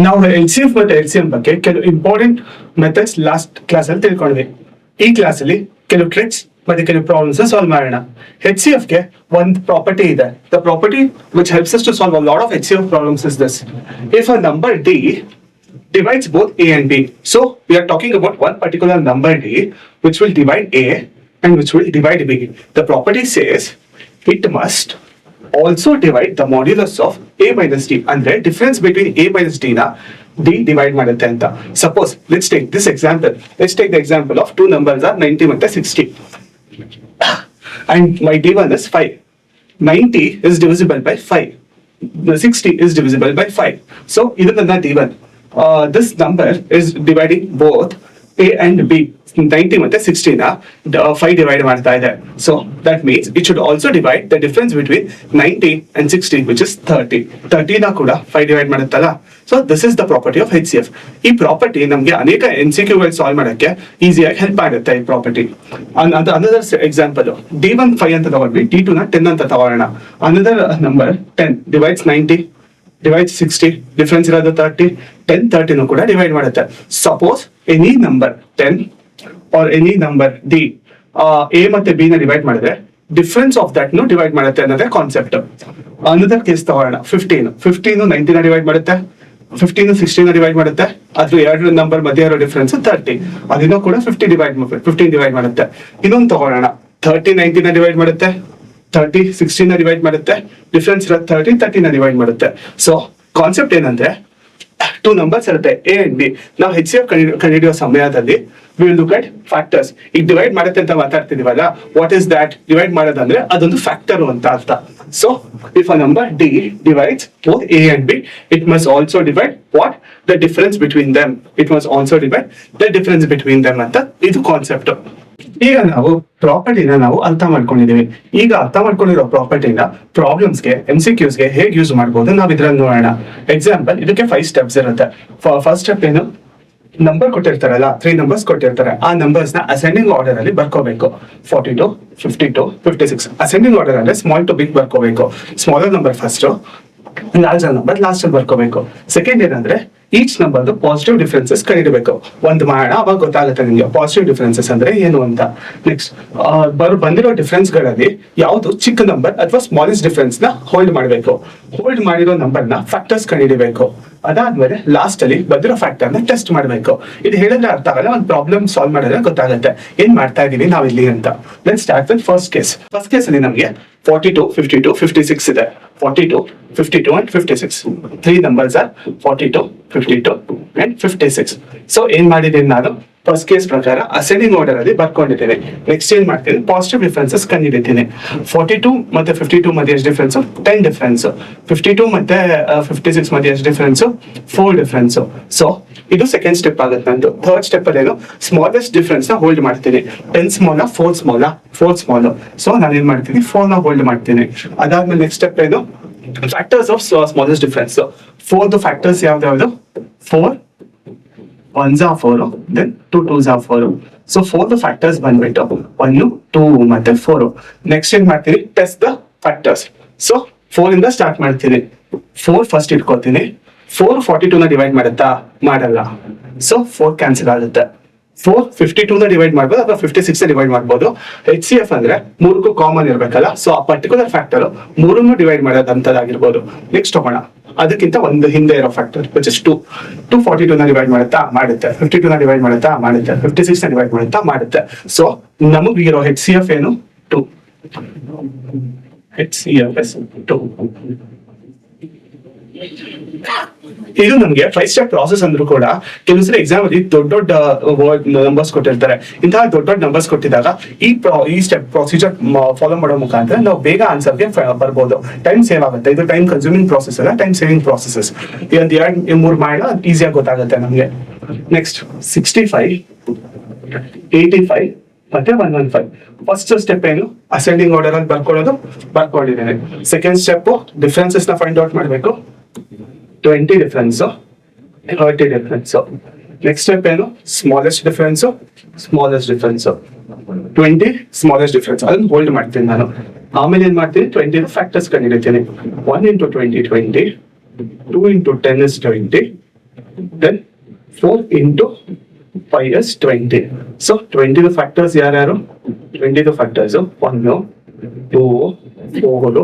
ನಾವು LCF ಮತ್ತೆ LCM ಬಗ್ಗೆ ಕೆಲವು ಇಂಪಾರ್ಟೆಂಟ್ ಮೆಥಡ್ಸ್ ಲಾಸ್ಟ್ ಕ್ಲಾಸ್ ಅಲ್ಲಿ ತಿಳ್ಕೊಂಡ್ವಿ. ಈ ಕ್ಲಾಸ್ ಅಲ್ಲಿ ಕೆಲವು ಟ್ರಿಕ್ಸ್ ಮತ್ತೆ ಕೆಲವು ಪ್ರಾಬ್ಲಮ್ಸ್ ಸಾಲ್ವ್ ಮಾಡೋಣ. HCF ಗೆ ಒಂದು ಪ್ರಾಪರ್ಟಿ ಇದೆ. The property which helps us to solve a lot of HCF problems is this: if a number D divides both A and B. So we are talking about one particular number D which will divide A and which will divide B. The property says it must also divide the modulus of A minus D. ಅಂದ್ರೆ difference between A minus D ನ D divide ಮಾಡುತ್ತೆ ಅಂತ. Suppose let's take this example. Let's take the example of two numbers are 90 ಮತ್ತೆ 60 and my D1 is 5. 90 is divisible by 5. The 60 is divisible by 5. So even the D1, this number is dividing both A and B. 90 ಮತ್ತೆ 60 ನ 5 divide ಮಾಡ್ತಾ ಇದೆ. So that means it should also divide the difference between 90 and 60 which is 30. 30 ನ ಕೂಡ 5 divide ಮಾಡುತ್ತಲ್ಲ. So this is the property of HCF. ಈ property ನಮಗೆ ಅನೇಕ MCQ ಗಳು ಸಾಲ್ವ್ ಮಾಡಕ್ಕೆ ಈಸಿಯಾಗಿ ಹೆಲ್ಪ್ ಆಗುತ್ತೆ ಈ ಪ್ರಾಪರ್ಟಿ. Another example, D1 5 ಅಂತ ತಗೊಂಡ್ವಿ, D2 ನ 10 ಅಂತ ತಗೊಳ್ಳೋಣ. Another number 10 divides 90 divides 60, difference ಇರೋದು 30, 10 30 ನು ಕೂಡ ಡಿವೈಡ್ ಮಾಡುತ್ತೆ. Suppose any number 10 or any number D A ಮತ್ತೆ B ನ ಡಿವೈಡ್ ಮಾಡಿದ್ರೆ ಡಿಫರೆನ್ಸ್ ಆಫ್ ದಟ್ ನು ಡಿವೈಡ್ ಮಾಡುತ್ತೆ ಅನ್ನೋದೇ ಕಾನ್ಸೆಪ್ಟ್. ಅನದರ್ ಕೇಸ್ ತಗೊಳ್ಳೋಣ, 15 90 ನ ಡಿವೈಡ್ ಮಾಡುತ್ತೆ, 15 60 ನ ಡಿವೈಡ್ ಮಾಡುತ್ತೆ, ಅದ್ರ ಎರಡು ನಂಬರ್ ಮಧ್ಯೆ ಇರೋ ಡಿಫರೆನ್ಸ್ 30, ಅದನ್ನು ಕೂಡ 15 ಡಿವೈಡ್ ಮಾಡುತ್ತೆ. ಇನ್ನೊಂದು ತಗೊಳ್ಳೋಣ, 30 90 ನ ಡಿವೈಡ್ ಮಾಡುತ್ತೆ, 30 60 ನ ಡಿವೈಡ್ ಮಾಡುತ್ತೆ, ಡಿಫರೆನ್ಸ್ ಇರೋ 30 ನ ಡಿವೈಡ್ ಮಾಡುತ್ತೆ. ಸೊ ಕಾನ್ಸೆಪ್ಟ್ ಏನಂದ್ರೆ ಟೂ ನಂಬರ್ಸ್ ಇರುತ್ತೆ A and B. ನಾವು HCF ಕಂಡುಹಿಡಿಯೋ ಸಮಯದಲ್ಲಿ we will look at factors. ಈಗ ಡಿವೈಡ್ ಮಾಡುತ್ತೆ ಅಂತ ಮಾತಾಡ್ತಿದೀವಲ್ಲ, ವಾಟ್ ಇಸ್ ದಟ್? ಡಿವೈಡ್ ಮಾಡೋದಂದ್ರೆ ಅದೊಂದು ಫ್ಯಾಕ್ಟರ್ ಅಂತ ಅರ್ಥ. So if a number D divides both A and B, it must also divide what? The difference between them. It must also divide the difference between them ಅಂತ ಇದು concept. ಈಗ ನಾವು ಪ್ರಾಪರ್ಟಿನ ನಾವು ಅರ್ಥ ಮಾಡ್ಕೊಂಡಿದೀವಿ. ಈಗ ಅರ್ಥ ಮಾಡ್ಕೊಂಡಿರೋ ಪ್ರಾಪರ್ಟಿನ ಪ್ರಾಬ್ಲಮ್ಸ್ಗೆ MCQsಗೆ ಹೇಗೆ ಯೂಸ್ ಮಾಡ್ಬೋದು ನಾವು ಇದ್ರಲ್ಲಿ ನೋಡೋಣ. ಎಕ್ಸಾಂಪಲ್, ಇದಕ್ಕೆ 5 ಸ್ಟೆಪ್ಸ್ ಇರುತ್ತೆ. ಫಸ್ಟ್ ಸ್ಟೆಪ್ ಏನು? ನಂಬರ್ ಕೊಟ್ಟಿರ್ತಾರಲ್ಲ, 3 ನಂಬರ್ಸ್ ಕೊಟ್ಟಿರ್ತಾರೆ, ಆ ನಂಬರ್ಸ್ ನ ಅಸೆಂಡಿಂಗ್ ಆರ್ಡರ್ ಅಲ್ಲಿ ಬರ್ಕೋಬೇಕು. 42 52 56 ಅಸೆಂಡಿಂಗ್ ಆರ್ಡರ್ ಅಂದ್ರೆ ಸ್ಮಾಲ್ ಟು ಬಿಗ್ ಬರ್ಕೋಬೇಕು. Smaller number first, larger number last ಅಲ್ಲಿ ಬರ್ಕೋಬೇಕು. ಸೆಕೆಂಡ್ ಏನಂದ್ರೆ ಈಚ್ ನಂಬರ್ ಪಾಸಿಟಿವ್ ಡಿಫರೆನ್ಸಸ್ ಕಂಡಿಡಬೇಕು. ಒಂದು ಮಾಡೋಣ, ಅವಾಗ ಗೊತ್ತಾಗುತ್ತೆ ನಿಮ್ಗೆ ಪಾಸಿಟಿವ್ ಡಿಫರೆನ್ಸಸ್ ಅಂದ್ರೆ ಏನು ಅಂತ. ನೆಕ್ಸ್ಟ್ ಬಂದಿರೋ ಡಿಫರೆನ್ಸ್ ಗಳಲ್ಲಿ ಯಾವ್ದು ಚಿಕ್ಕ ನಂಬರ್ ಅಥವಾ ಸ್ಮಾಲೆಸ್ಟ್ ಡಿಫರೆನ್ಸ್ ನ ಹೋಲ್ಡ್ ಮಾಡಬೇಕು. ಹೋಲ್ಡ್ ಮಾಡಿರೋ ನಂಬರ್ ನ ಫ್ಯಾಕ್ಟರ್ಸ್ ಕಂಡಿಡಬೇಕು. ಅದಾದ್ಮೇಲೆ ಲಾಸ್ಟ್ ಅಲ್ಲಿ ಬಂದಿರೋ ಫ್ಯಾಕ್ಟರ್ ನ ಟೆಸ್ಟ್ ಮಾಡಬೇಕು. ಇದು ಹೇಳಿದ್ರೆ ಅರ್ಥ ಆಗಲ್ಲ, ಒಂದು ಪ್ರಾಬ್ಲಮ್ ಸಾಲ್ವ್ ಮಾಡಿದ್ರೆ ಗೊತ್ತಾಗುತ್ತೆ ಏನ್ ಮಾಡ್ತಾ ಇದೀವಿ ನಾವ್ ಇಲ್ಲಿ ಅಂತ. Let's start with first case. First case ಅಲ್ಲಿ ನಮಗೆ 42 52 56 ಇದೆ. 42 52 and 56 3 numbers are 42 52 and 56. So ಏನ್ ಮಾಡಿದೀನಿ ನಾನು, ಫಸ್ಟ್ ಕೇಸ್ ಪ್ರಕಾರ ಅಸೆಂಡಿಂಗ್ ಆರ್ಡರ್ ಅಲ್ಲಿ ಬರ್ಕೊಂಡಿದ್ದೇನೆ. ನೆಕ್ಸ್ಟ್ ಏನ್ ಮಾಡ್ತೀನಿ, ಪಾಸಿಟಿವ್ ಡಿಫರೆನ್ಸಸ್ ಕಂಡಿಡಿತೀನಿ. 42 ಮತ್ತೆ 52 ಮಧ್ಯೆ ಎಷ್ಟು ಡಿಫರೆನ್ಸ್? 10 ಡಿಫರೆನ್ಸ್. 52 ಮತ್ತೆ 56 ಮಧ್ಯೆ ಎಷ್ಟು ಡಿಫರೆನ್ಸ್? 4 ಡಿಫರೆನ್ಸ್. ಸೊ ಇದು ಸೆಕೆಂಡ್ ಸ್ಟೆಪ್ ಆಗುತ್ತೆ ನಂದು. ಥರ್ಡ್ ಸ್ಟೆಪ್ ಅಲ್ಲಿ ಏನು, ಸ್ಮಾಲೆಸ್ಟ್ ಡಿಫರೆನ್ಸ್ ನ ಹೋಲ್ಡ್ ಮಾಡ್ತೀನಿ. 10 ಸ್ಮಾಲ್ 4 ಸ್ಮಾಲ್ 4 ಸ್ಮಾಲ್. ಸೊ ನಾನು ಏನ್ ಮಾಡ್ತೀನಿ, 4 ನ ಹೋಲ್ಡ್ ಮಾಡ್ತೀನಿ. ಅದಾದ್ಮೇಲೆ ನೆಕ್ಸ್ಟ್ ಸ್ಟೆಪ್ ಏನು, factors of smallest difference. 4 factors ಯಾವ್ದು? 4 1s are 4, then 2 2s are 4. So 4 factors ಬಂದ್ಬಿಟ್ಟು 1 2 ಮತ್ತೆ 4. ನೆಕ್ಸ್ಟ್ ಏನ್ ಮಾಡ್ತೀನಿ, ಟೆಸ್ಟ್ ದ ಫ್ಯಾಕ್ಟರ್ಸ್. ಸೊ 4 ಇಂದ ಸ್ಟಾರ್ಟ್ ಮಾಡ್ತೀನಿ. 4 ಫಸ್ಟ್ ಇಟ್ಕೋತೀನಿ. 4 42 ನ ಡಿವೈಡ್ ಮಾಡುತ್ತಾ? ಮಾಡಲ್ಲ. ಸೊ 4 ಕ್ಯಾನ್ಸಲ್ ಆಗುತ್ತೆ. 4 52 ನ ಡಿವೈಡ್ ಮಾಡ್ಬೋದು ಅಥವಾ 56 ನ ಡಿವೈಡ್ ಮಾಡ್ಬೋದು. HCF ಅಂದ್ರೆ ಮೂರಕ್ಕೂ ಕಾಮನ್ ಇರ್ಬೇಕಲ್ಲ. ಸೊ ಆ ಪರ್ಟಿಕ್ಯುಲರ್ ಫ್ಯಾಕ್ಟರ್ ಮೂರನ್ನು ಡಿವೈಡ್ ಮಾಡೋದಂತದಾಗಿರ್ಬೋದು. ನೆಕ್ಸ್ಟ್ ತಗೋಣ, ಅದಕ್ಕಿಂತ ಒಂದು ಹಿಂದೆ ಇರೋ ಫ್ಯಾಕ್ಟರ್ ವಿಚ್ ಇಸ್ 2. 42 ನ ಡಿವೈಡ್ ಮಾಡುತ್ತಾ? ಮಾಡುತ್ತೆ. 52 ನ ಡಿವೈಡ್ ಮಾಡುತ್ತಾ? ಮಾಡುತ್ತೆ. 56 ನ ಡಿವೈಡ್ ಮಾಡುತ್ತಾ? ಮಾಡುತ್ತೆ. ಸೊ ನಮಗಿರೋ HCF ಏನು? 2. HCF is 2. ಇದು ನಮ್ಗೆ 5 ಸ್ಟೆಪ್ ಪ್ರಾಸೆಸ್ ಅಂದ್ರೂ ಕೂಡ ಕೆಲವು ಎಕ್ಸಾಮ್ ಅಲ್ಲಿ ದೊಡ್ಡ ದೊಡ್ಡ ವರ್ಡ್ ನಂಬರ್ಸ್ ಕೊಟ್ಟಿರ್ತಾರೆ. ಇಂತಹ ದೊಡ್ಡ ದೊಡ್ಡ ನಂಬರ್ಸ್ ಕೊಟ್ಟಿದಾಗ ಈ ಸ್ಟೆಪ್ ಪ್ರೊಸೀಜರ್ ಫಾಲೋ ಮಾಡೋ ಮುಖಾಂತರ ನಾವು ಬೇಗ ಆನ್ಸರ್ಗೆ ಬರ್ಬೋದು. ಟೈಮ್ ಸೇವ್ ಆಗುತ್ತೆ. ಇದು ಟೈಮ್ ಕನ್ಸ್ಯೂಮಿಂಗ್ ಪ್ರಾಸೆಸ್ ಅಲ್ಲ, ಟೈಮ್ ಸೇವಿಂಗ್ ಪ್ರಾಸೆಸ್. ಒಂದ್ 2-3 ಮಾಡಿ ಈಸಿಯಾಗಿ ಗೊತ್ತಾಗುತ್ತೆ ನಮ್ಗೆ. ನೆಕ್ಸ್ಟ್ 65 85 ಮತ್ತೆ 115. ಫಸ್ಟ್ ಸ್ಟೆಪ್ ಏನು, ಅಸೆಂಡಿಂಗ್ ಆರ್ಡರ್ ಅಲ್ಲಿ ಬರ್ಕೊಂಡಿದ್ದೇನೆ. ಸೆಕೆಂಡ್ ಸ್ಟೆಪ್ ಡಿಫರೆನ್ಸಸ್ ನ ಫೈಂಡ್ ಔಟ್ ಮಾಡಬೇಕು. 20 ಡಿಫರೆನ್ಸ್ 30 ಡಿಫರೆನ್ಸ್. ನೆಕ್ಸ್ಟ್ ಸ್ಟೆಪ್ ಏನು, ಸ್ಮಾಲೆಸ್ಟ್ ಡಿಫರೆನ್ಸ್ 20 ಸ್ಮಾಲೆಸ್ಟ್ ಡಿಫರೆನ್ಸ್ ಅದನ್ನ ಹೋಲ್ಡ್ ಮಾಡ್ತೀನಿ ನಾನು. ಆಮೇಲೆ ಏನ್ ಮಾಡ್ತೀನಿ, 20 factors ಕಂಡಿಡ್ತೀನಿ. 1 into 20 20, 2 into 10 is 20. Then 4 into 5 is 20. So 20 the factors yaru? 20 the factors 1, 2, 4,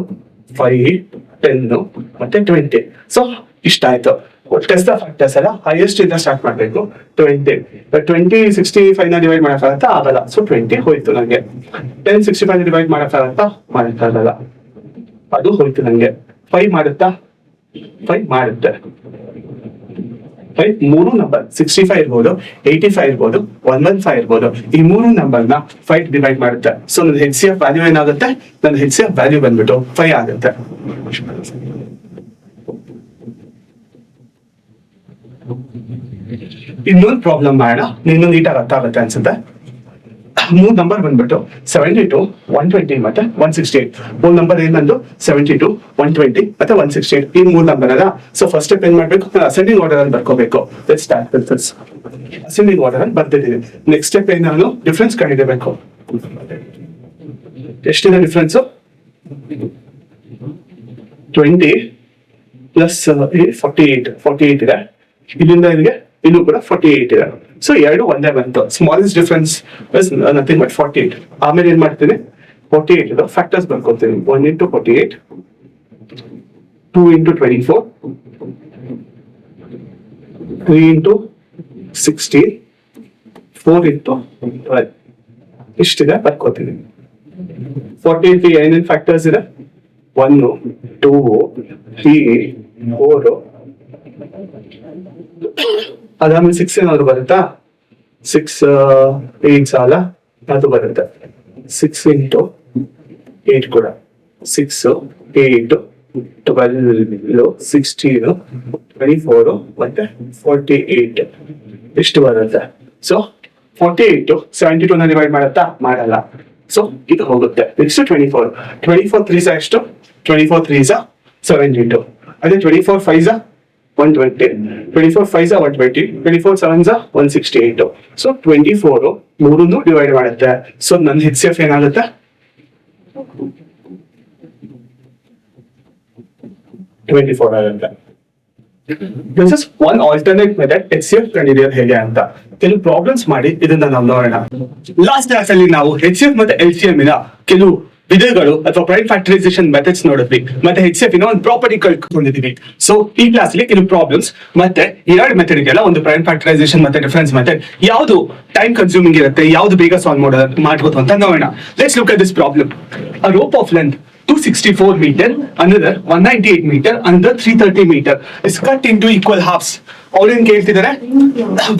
5, 10 ಮತ್ತೆ 20. So ಇಷ್ಟ ಆಯ್ತು. ಟೆಸ್ಟ್ ದ ಫ್ಯಾಕ್ಟರ್ಸ್ ಎಲ್ಲ ಹೈಯೆಸ್ಟ್ ಇಂದ ಸ್ಟಾರ್ಟ್ ಮಾಡಬೇಕು. 20 65 ನ ಡಿವೈಡ್ ಮಾಡಕ್ಕಾಗತ್ತಾ? ಆಗಲ್ಲ. ಸೊ 20 ಹೋಯ್ತು ನಂಗೆ. 10 65 ಡಿವೈಡ್ ಮಾಡಕ್ಕಾಗತ್ತಾ? ಮಾಡಕ್ಕಾಗಲ್ಲ. ಅದು ಹೋಯ್ತು ನಂಗೆ. 5 ಮಾಡುತ್ತಾ? 5 ಮಾಡುತ್ತೆ. 5 ಮೂರು ನಂಬರ್ 65 ಇರ್ಬೋದು, 85 ಇರ್ಬೋದು, 115 ಇರ್ಬೋದು. ಈ ಮೂರು ನಂಬರ್ ನ 5 ಡಿವೈಡ್ ಮಾಡುತ್ತೆ. ಸೊ ನನ್ನ HCF ವ್ಯಾಲ್ಯೂ ಏನಾಗುತ್ತೆ? ನನ್ನ HCF ವ್ಯಾಲ್ಯೂ ಬಂದ್ಬಿಟ್ಟು 5 ಆಗುತ್ತೆ. ಇನ್ನೊಂದು ಪ್ರಾಬ್ಲಮ್ ಮಾಡೋಣ, ನೀನು ನೀಟಾಗಿ ಅರ್ಥ ಆಗುತ್ತೆ ಅನ್ಸುತ್ತೆ. ಮೂರ್ ನಂಬರ್ ಬಂದ್ಬಿಟ್ಟು 72, 120 ಮತ್ತೆ 168. ಮೂರ್ ನಂಬರ್ ಏನಂದು 72, 120 ಮತ್ತೆ 168. ಈ ಮೂರ್ ನಂಬರ್ ಅಲ್ಲ. ಸೊ ಫಸ್ಟ್ ಸ್ಟೆಪ್ ಏನ್ ಮಾಡ್ಬೇಕು? ಅಸೆಂಡಿಂಗ್ ಆರ್ಡರ್ ಅಲ್ಲಿ ಬರ್ಕೋಬೇಕು. ಅಸೆಂಡಿಂಗ್ ಆರ್ಡರ್ ಅಲ್ಲಿ ಬರ್ತಿದ್ದೀವಿ. ನೆಕ್ಸ್ಟ್ ಸ್ಟೆಪ್ ಏನ್? ನಾನು ಡಿಫ್ರೆನ್ಸ್ ಕಂಡಿಡಬೇಕು. ಎಷ್ಟಿದೆ ಡಿಫ್ರೆನ್ಸ್? 20 ಪ್ಲಸ್ 48 ಇದೆ. ಇಲ್ಲಿಂದ ಇಲ್ಲಿಗೆ ಇಲ್ಲೂ ಕೂಡ 48 ಇದೆ. ಸೊ ಎರಡು ಒಂದೇ ಬಂತು. Smallest difference is nothing but 48. ಆಮೇಲೆ ಏನ್ ಮಾಡ್ತೀನಿ? 48 ಇದು factors ಬರ್ಕೊತೀನಿ. 1 into 48, 2 into 24, 3 into 16, 4 into 12. ಇಷ್ಟಿದೆ ಬರ್ಕೋತೀನಿ. 48 ಏನೇನು ಫ್ಯಾಕ್ಟರ್ಸ್ ಇದೆ? 1, 2, 3, 4. ಅದಾದ್ಮೇಲೆ 6 ಏನಾದ್ರು ಬರುತ್ತಾ? 6 8 ಸಾಲ ಅದು ಬರುತ್ತೆ. 6 into 8 ಕೂಡ 6, 8, 12, 16, 24 ಮತ್ತೆ 48 ಇಷ್ಟು ಬರುತ್ತೆ. ಸೊ 48 72 ನ ಡಿವೈಡ್ ಮಾಡುತ್ತಾ? ಮಾಡಲ್ಲ. ಸೊ ಇದು ಹೋಗುತ್ತೆ. ನೆಕ್ಸ್ಟ್ 24 3s ಎಷ್ಟು? 24 3s 72. ಅದೇ 24 5s 120, 24 5s 120, 24 7s 168. ಸೊ 24 ಮೂರನ್ನು ಡಿವೈಡ್ ಮಾಡುತ್ತೆ. ಸೊ ನನ್ನ HCF ಏನಾಗುತ್ತೆ? 24 ಆಗುತ್ತೆ. This is one alternate method HCF ಕಂಡುಹಿಡಿಯೋದು ಹೇಗೆ ಅಂತ. ಕೆಲವು ಪ್ರಾಬ್ಲಮ್ಸ್ ಮಾಡಿ ಇದನ್ನ ನಾವು ನೋಡೋಣ. ಲಾಸ್ಟ್ ಕ್ಲಾಸ್ ಅಲ್ಲಿ ನಾವು HCF ಮತ್ತೆ LCM ನ ಕೆಲವು ವಿಧಗಳು ಅಥವಾ ಪ್ರೈಮ್ ಫ್ಯಾಕ್ಟರೈಸೇಷನ್ ಮೆಥಡ್ಸ್ ನೋಡಿದ್ವಿ. ಮತ್ತೆ HCF ನ ಒಂದು ಪ್ರಾಪರ್ಟಿ ಕಲ್ತ್ಕೊಂಡಿದೀವಿ. ಸೊ ಈ ಕ್ಲಾಸ್ ಅಲ್ಲಿ ಕೆಲವು ಪ್ರಾಬ್ಲಮ್ಸ್ ಮತ್ತೆ ಎರಡು ಮೆಥಡ್ ಇದೆಯಲ್ಲ, ಒಂದು ಪ್ರೈಮ್ ಫ್ಯಾಕ್ಟರೈಸೇಷನ್ ಮತ್ತೆ ಡಿಫರೆನ್ಸ್ ಮೆಥಡ್, ಯಾವುದು ಟೈಮ್ ಕನ್ಸ್ಯೂಮಿಂಗ್ ಇರುತ್ತೆ, ಯಾವುದು ಬೇಗ ಸಾಲ್ವ್ ಮಾಡಬಹುದು ಅಂತ ನೋಡೋಣ. Let's look at this problem. A rope of length 264 meter, another 198 meter, another 330 meter is cut into equal halves. ಅವ್ರು ಏನ್ ಕೇಳ್ತಿದ್ದಾರೆ?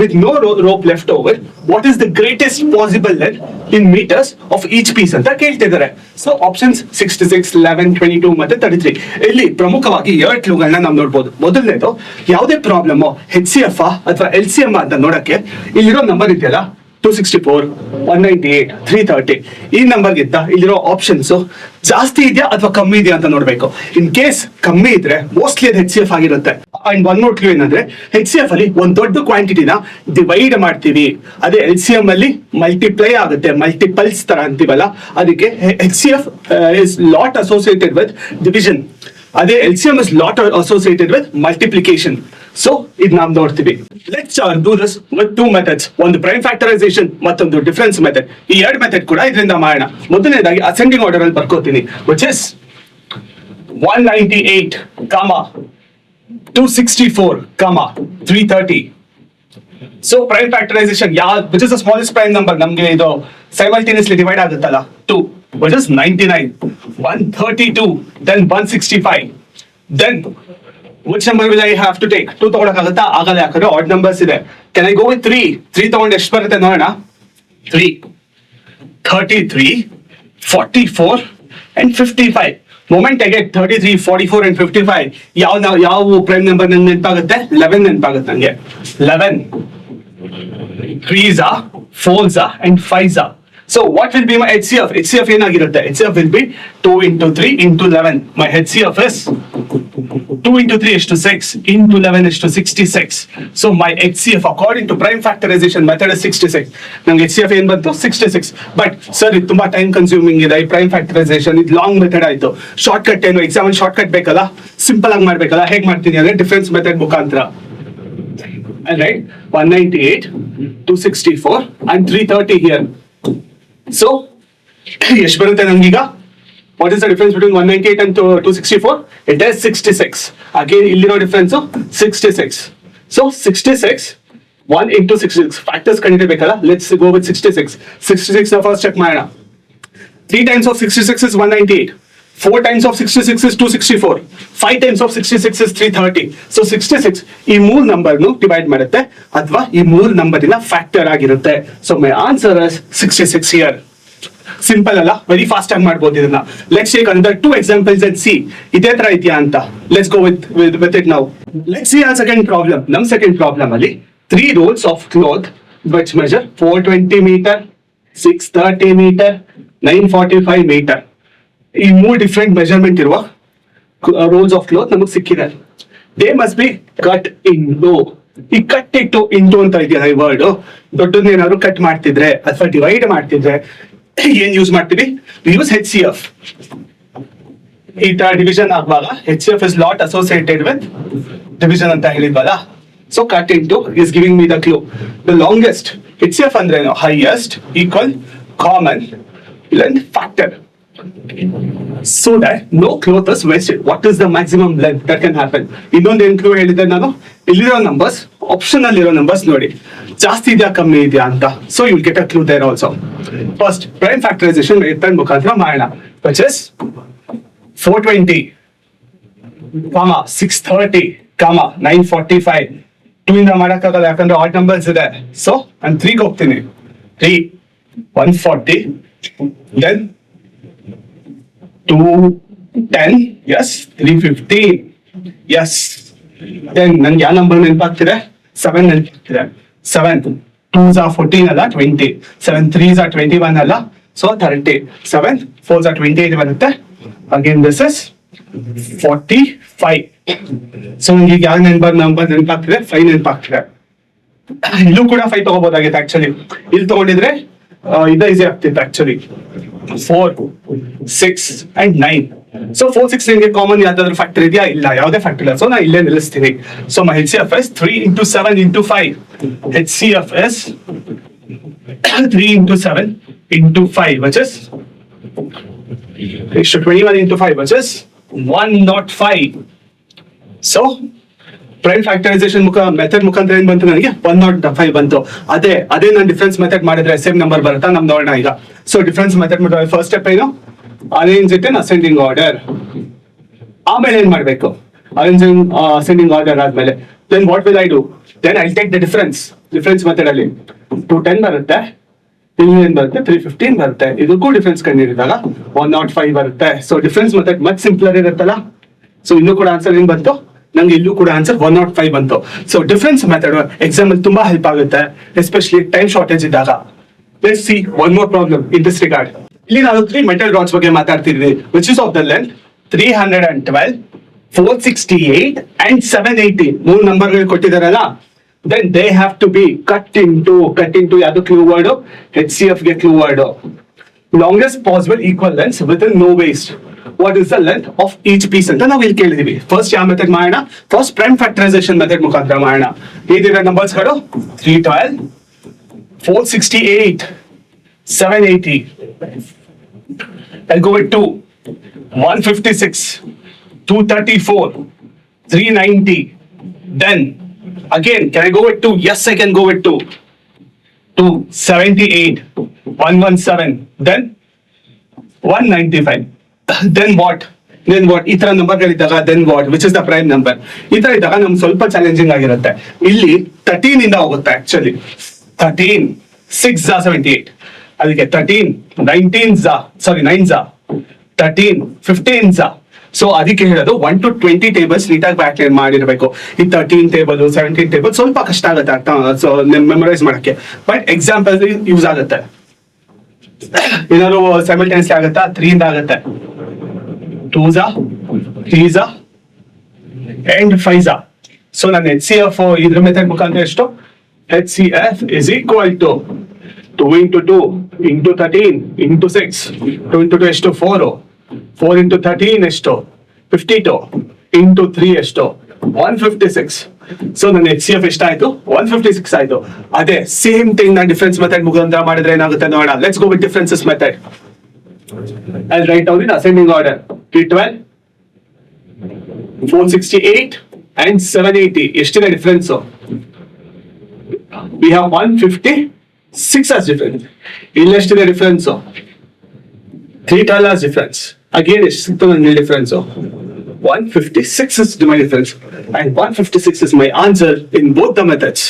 With no rope left over, what is the greatest possible length in meters of each piece ಅಂತ ಕೇಳ್ತಿದ್ದಾರೆ. So options 66, 11, 22 ಮತ್ತೆ 33. ಇಲ್ಲಿ ಪ್ರಮುಖವಾಗಿ ಎರಡು ಕ್ಲೂಗಳನ್ನ ನಾವು ನೋಡ್ಬೋದು. ಮೊದಲನೇದು, ಯಾವುದೇ ಪ್ರಾಬ್ಲಮ್ HCF ಅಥವಾ LCM ಅಂತ ನೋಡಕ್ಕೆ ಇಲ್ಲಿರೋ ನಂಬರ್ ಇದೆಯಲ್ಲ 264, 198, 330 ಈ ನಂಬರ್ಗಿಂತ ಇಲ್ಲಿರೋ ಆಪ್ಷನ್ಸ್ ಜಾಸ್ತಿ ಇದೆಯಾ ಅಥವಾ ಕಮ್ಮಿ ಇದೆಯಾ ಅಂತ ನೋಡ್ಬೇಕು. ಇನ್ ಕೇಸ್ ಕಮ್ಮಿ ಇದ್ರೆ ಮೋಸ್ಟ್ಲಿ ಅದು HCF ಆಗಿರುತ್ತೆ. ಅಂಡ್ ಒನ್ ಮೋರ್ ಕ್ಲೂ ಏನಂದ್ರೆ, HCF ಅಲ್ಲಿ ಒಂದ್ ದೊಡ್ಡ ಕ್ವಾಂಟಿಟಿನ ಡಿವೈಡ್ ಮಾಡ್ತೀವಿ, ಅದೇ LCM ಅಲ್ಲಿ ಮಲ್ಟಿಪ್ಲೈ ಆಗುತ್ತೆ, ಮಲ್ಟಿಪಲ್ಸ್ ತರ ಅಂತೀವಲ್ಲ, ಅದಕ್ಕೆ HCF is lot associated with division, ಅದೇ LCM is lot associated with multiplication. So ಇದು ನಾವು ನೋಡ್ತೀವಿ. Let's do this with two methods, ಒಂದು ಪ್ರೈಮ್ ಫ್ಯಾಕ್ಟರೈಸೇಷನ್ ಮತ್ತೊಂದು ಡಿಫರೆನ್ಸ್ ಮೆಥಡ್. ಈ ಎರಡು ಮೆಥಡ್ ಕೂಡ ಇದರಿಂದ ಮಾಡೋಣ. ಮೊದಲನೇದಾಗಿ ಅಸೆಂಡಿಂಗ್ ಆರ್ಡರ್ ಅಲ್ಲಿ ಬರ್ಕೋತೀನಿ, which is 198, 264, 330. So prime factorization which is the smallest prime number, ನಮ್ಗೆ ಇದು ಸೈಮಲ್ಟೇನಿಯಸ್ಲಿ ಡಿವೈಡ್ ಆಗುತ್ತಲ್ಲ 2, which is 99, 132, then 165, then which number will I have to take? 2 ತಗೊಳಕ್ಕಾಗತ್ತಾ? ಆಗಲ್ಲ, ಯಾಕಂದ್ರೆ ಆಡ್ ನಂಬರ್ಸ್ ಇದೆ. Can I go with 3? 3 ತಗೊಂಡು ಎಷ್ಟು ಬರುತ್ತೆ ನೋಡೋಣ. 3, 33, 44 and 55. Moment I get 33, 44 and 55, ಯಾವ ಪ್ರೈಮ್ ನಂಬರ್ ನನ್ಗೆ ನೆನಪಾಗುತ್ತೆ? 11 ನೆನಪಾಗುತ್ತೆ ನಂಗೆ. 11, 3s, 4s and 5s. So what will be my HCF? HCF ಏನಾಗಿರುತ್ತೆ? HCF will be 2 into 3 into 11. My HCF is 2 into 3 is to 6, into 11 is to 66. So my HCF according to prime factorization method is 66. ನಂಗೆ HCF ಏನ್ ಬಂತು 66. But sir ಇದು ತುಂಬಾ time consuming ಇದೆ ಈ prime factorisation, ಇದು long method ಆಯ್ತು. Short cut ಏನು ಎಕ್ಸಾಮ್ ಅಲ್ಲಿ ಶಾರ್ಟ್ ಕಟ್ ಬೇಕಲ್ಲ, ಸಿಂಪಲ್ ಆಗಿ ಮಾಡ್ಬೇಕಲ್ಲ, ಹೇಗ್ ಮಾಡ್ತೀನಿ ಅಂದ್ರೆ ಡಿಫರೆನ್ಸ್ ಮೆಥಡ್ ಮುಖಾಂತರ. Right, 198, 264 and 330 here. So ಎಷ್ಟು ಬರುತ್ತೆ ನಂಗೀಗ? What is the difference between 198 and 264? It is 66. Again, illino difference 66. So 66, 1 into 66. Factors ಕಂಡಿಡಿಬೇಕಲ್ಲ. Let's go with 66. 66 ನ first check ಮಾಡೋಣ. 3 times of 66 is 198. 4 times of 66 is 264. 5 times of 66 is 330. So 66 ಈ ಮೂರು number divide ಮಾಡುತ್ತೆ ಅಥವಾ ಈ ಮೂರು ನಂಬರಿನ factor ಆಗಿರುತ್ತೆ. So my answer is 66 here. Simple ಅಲ್ಲ, ವೆರಿ ಫಾಸ್ಟ್ ಆಗಿ ಮಾಡ್ಬೋದು ಇದನ್ನ. Let's take another 2 examples and see ಇದೇ ತರ ಇದೆಯಾ ಅಂತ. Let's go with it now. Let's see our second problem. ನಮ್ ಸೆಕೆಂಡ್ ಪ್ರಾಬ್ಲಮ್ ಅಲ್ಲಿ 3 rolls of cloth which measure 420 meter, 630 meter, 945 meter. ಈ ಮೂರು ಡಿಫ್ರೆಂಟ್ ಮೆಜರ್ಮೆಂಟ್ ಇರುವ ರೋಲ್ಸ್ ಆಫ್ ಕ್ಲೋತ್ ನಮಗೆ ಸಿಕ್ಕಿದೆ. They must be cut into. ಈ ಕಟ್ ಇಟ್ಟು into ಅಂತ ಇದೆಯಲ್ಲ ಈ ವರ್ಡ್, ದೊಡ್ಡದೇನಾದ್ರು ಕಟ್ ಮಾಡ್ತಿದ್ರೆ ಅಥವಾ ಡಿವೈಡ್ ಮಾಡ್ತಿದ್ರೆ ಏನ್ ಯೂಸ್ ಮಾಡ್ತೀವಿ? Use HCF. ಈ ತರ ಡಿವಿಷನ್ ಆಗುವಾಗ HCF is not associated with division ಅಂತ ಹೇಳಿದ್ವಲ್ಲ. So cut into is giving me the clue. The longest HCF ಅಂದ್ರೆ highest equal common length factor. So that no cloth is wasted. What is the maximum length that can happen? ಇನ್ನೊಂದು ಏನ್ clue ಹೇಳಿದ್ದೆ ನಾನು, ಇಲ್ಲಿರೋ numbers optional ಇರೋ numbers ನೋಡಿ ಜಾಸ್ತಿ ಇದೆಯಾ ಕಮ್ಮಿ ಇದೆಯಾ ಅಂತ. So you will get a clue there also. First prime factorization method ಮುಖಾಂತರ ಮಾಡೋಣ. Which is 420 comma 630 comma 945. 2 ಇಂದ ಮಾಡಕ್ಕಾಗಲ್ಲ ಯಾಕಂದ್ರೆ ಆಡ್ ನಂಬರ್ಸ್ ಇದೆ. ಸೊ ನಾನು 3 ಗೆ ಹೋಗ್ತೀನಿ. 3 140 then 210, yes, 350, yes. Then ನನ್ಗೆ ಯಾವ ನಂಬರ್ ನೆನಪಾಗ್ತಿದೆ? 7 ನೆನಪಾಗ್ತಿದೆ. 7 2s are 14 ಅಲ್ಲ 20, 7 3s are 21 ಅಲ್ಲ, so 30. 7 4s are 28 ಬರುತ್ತೆ. Again this is 45. ಸೊ ನನಗೆ ಯಾವ ನಂಬರ್ ನೆನಪಾಗ್ತಿದೆ? 5 ನೆನಪಾಗ್ತಿದೆ. ಇಲ್ಲೂ ಕೂಡ 5 ತಗೋಬಹುದಾಗಿತ್ತು ಆಕ್ಚುಲಿ. ಇಲ್ಲಿ ತಗೊಂಡಿದ್ರೆ ಇದು ಈಸಿ ಆಗ್ತಿತ್ತು ಆಕ್ಚುಲಿ. 4 6 and 9. ಸೊ 4 6 9 ಕಾಮನ್ ಯಾವ್ದಾದ್ರು ಫ್ಯಾಕ್ಟರ್ ಇದೆಯಾ? ಇಲ್ಲ, ಯಾವುದೇ ಫ್ಯಾಕ್ಟರ್ ಇಲ್ಲ. ಸೊ ನಾ ಇಲ್ಲೇ ನಿಲ್ಲಿಸ್ತೀನಿ. So my HCF is 3 into 7 into 5. HCF is 3 into 7 into 5 which is 21 into 5 which is 105. So prime factorization method ಮುಖಾಂತರ ಏನ್ ಬಂತು ನನಗೆ? 105 ಬಂತು. ಅದೇ ನಾನು ಡಿಫರೆನ್ಸ್ ಮೆಥಡ್ ಮಾಡಿದ್ರೆ ಸೇಮ್ ನಂಬರ್ ಬರುತ್ತಾ? ನಮ್ ನೋಡೋಣ ಈಗ. ಸೊ ಡಿಫರೆನ್ಸ್ ಮೆಥಡ್ ಮಾಡಿದ್ರೆ ಫಸ್ಟ್ ಸ್ಟೆಪ್ ಏನು? Arrange it in ascending order. ಆಮೇಲೆ ಏನ್ ಮಾಡ್ಬೇಕು? ಅಸೆಂಡಿಂಗ್ ಆರ್ಡರ್ ಆದ್ಮೇಲೆ then what will I do? Then I take the difference method ಅಲ್ಲಿ 210 ಬರುತ್ತೆ, ಇಲ್ಲಿ ಏನ್ ಬರುತ್ತೆ 315 ಬರುತ್ತೆ. ಇದಕ್ಕೂ ಡಿಫರೆನ್ಸ್ ಕಂಡಿಡಿದಾಗ 105 ಬರುತ್ತೆ. So difference method much simpler ಇರುತ್ತಲ್ಲ. ಸೊ ಇಲ್ಲೂ ಕೂಡ ಆನ್ಸರ್ ಏನ್ ಬಂತು? ನಂಗೆ ಇಲ್ಲೂ ಕೂಡ ಆನ್ಸರ್ 105 ಬಂತು. ಸೊ ಡಿಫರೆನ್ಸ್ ಮೆಥಡ್ ಎಕ್ಸಾಮ್ ಅಲ್ಲಿ ತುಂಬಾ ಹೆಲ್ಪ್ ಆಗುತ್ತೆ, ಎಸ್ಪೆಷಲಿ ಟೈಮ್ ಶಾರ್ಟೇಜ್ ಇದ್ದಾಗ. Let's see one more problem in this regard. ಇಲ್ಲಿ ನಾವು 3 ಮೆಟಲ್ ರಾಡ್ಸ್ ಬಗ್ಗೆ ಮಾತಾಡ್ತಿದ್ವಿ, which is of the length 312, 468 and 780. 3 ನಂಬರ್ಗಳು ಕೊಟ್ಟಿದಾರಲ್ಲ, then they have to be cut into ಯಾವುದು ಕ್ಲೂ ವರ್ಡ್? HCF ಗೆ clue word. Longest possible equal length with no waste. What is the length of each piece ಅಂತ ನಾವು ಇಲ್ಲಿ ಕೇಳಿದೀವಿ. First ಯಾವ method ಮಾಡೋಣ? ಫಸ್ಟ್ ಪ್ರೈಮ್ ಫ್ಯಾಕ್ಟರೈಸೇಷನ್ ಮೆಥಡ್ ಮುಖಾಂತರ ಮಾಡೋಣ. ಏನಿದೆ ನಂಬರ್ಸ್ಗಳು? 312, 468, 780. I'll go with 2, 156, 234, 390. Then again, can I go with 2? Yes, I can go with 2. 278, 117, then 195. Then what? ಈ ತರ ನಂಬರ್ಗಳಿದ್ದಾಗ then what? Which is the prime number? ಈ ತರ ಇದ್ದಾಗ ನಮ್ಗೆ ಸ್ವಲ್ಪ ಚಾಲೆಂಜಿಂಗ್ ಆಗಿರುತ್ತೆ. ಇಲ್ಲಿ 13 ಇಂದ ಹೋಗುತ್ತೆ ಆಕ್ಚುಲಿ. 13 6 78. ಅದಕ್ಕೆ 13 9s 13 15s. ಸೊ ಅದಕ್ಕೆ ಹೇಳೋದು 1 to 20 ಟೇಬಲ್ಸ್ ನೀಟಾಗಿ ಬ್ಯಾಕ್ ಲೈನ್ ಮಾಡಿರ್ಬೇಕು. ಈ 13 ಟೇಬಲ್ 17 ಟೇಬಲ್ ಸ್ವಲ್ಪ ಕಷ್ಟ ಆಗುತ್ತೆ ಅರ್ಥ, ಸೊ ಮೆಮೊರೈಸ್ ಮಾಡಕ್ಕೆ. ಬಟ್ ಎಕ್ಸಾಂಪಲ್ ಯೂಸ್ ಆಗುತ್ತೆ. ಏನಾದ್ರು ಸೈಮಲ್ಟೇನಿಯಸ್ಲಿ ಆಗುತ್ತಾ? 3 ಇಂದ ಆಗುತ್ತೆ, 2s 3s ಅಂಡ್ ಫೈಸಾ. ಸೊ ನನ್ನ ಎಚ್ ಸಿ ಎಫ್ ಇದ್ರ ಮೆಥಡ್ ಮುಖಾಂತರ ಎಷ್ಟು? H C F is equal to 2 into 2 into 13 into 6. 2 into 2 ಎಷ್ಟು? 4. 4 into 13 ಎಷ್ಟು? 52 into 3 ಎಷ್ಟು? 156. ಸೊ ನನ್ನ ಎಚ್ ಸಿ ಎಫ್ ಎಷ್ಟಾಯ್ತು? 156 ಆಯ್ತು. ಅದೇ ಸೇಮ್ ಥಿಂಗ್ ನಾನು ಡಿಫರೆನ್ಸ್ ಮೆಥಡ್ ಮುಖಾಂತರ ಮಾಡಿದ್ರೆ ಏನಾಗುತ್ತೆ ನೋಡೋಣ. Let's go with differences method. I'll write down in ascending order. T12, 468 and 780. ಎಷ್ಟಿದೆ difference? We have 156 as difference. ಇಲ್ಲಿ ಎಷ್ಟಿದೆ ಡಿಫರೆನ್ಸ್? 312 as difference. Again ಎಷ್ಟು ನನಗೆ difference? 156 is my difference, and 156 is my answer in both the methods.